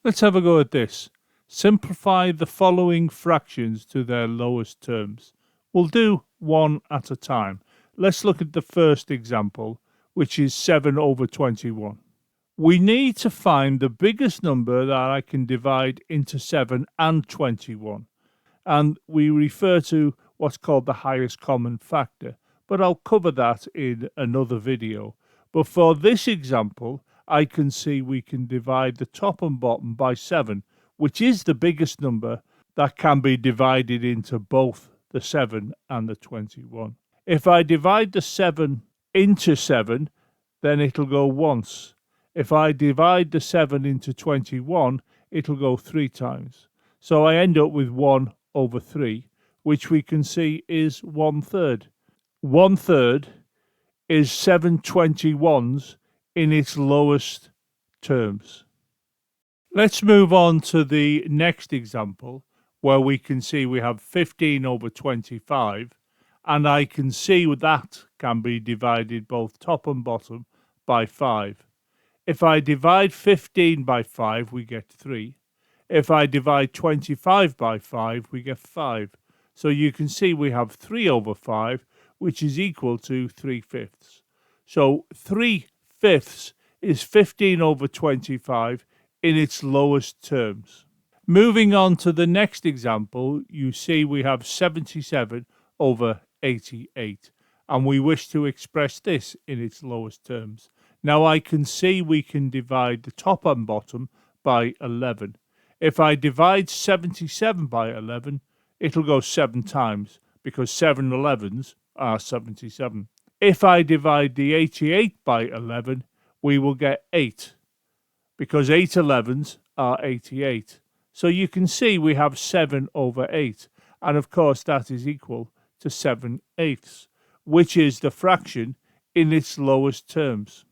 Let's have a go at this. Simplify the following fractions to their lowest terms. We'll do one at a time. Let's look at the first example, which is 7 over 21. We need to find the biggest number that I can divide into 7 and 21. And we refer to what's called the highest common factor, but I'll cover that in another video. But for this example, I can see we can divide the top and bottom by 7, which is the biggest number that can be divided into both the 7 and the 21. If I divide the 7 into 7, then it'll go once. If I divide the 7 into 21, it'll go 3 times. So I end up with 1 over 3, which we can see is 1/3. 1/3 is 7 21s in its lowest terms. Let's move on to the next example, where we can see we have 15 over 25, and I can see that can be divided both top and bottom by 5. If I divide 15 by 5, we get 3. If I divide 25 by 5, we get 5. So you can see we have 3 over 5, which is equal to 3/5. So 3/5 is 15 over 25 in its lowest terms. Moving on to the next example, you see we have 77 over 88, and we wish to express this in its lowest terms. Now I can see we can divide the top and bottom by 11. If I divide 77 by 11, it'll go 7 times, because 7 11s are 77. If I divide the 88 by 11, we will get 8, because 8 11s are 88. So you can see we have 7 over 8, and of course that is equal to 7/8, which is the fraction in its lowest terms.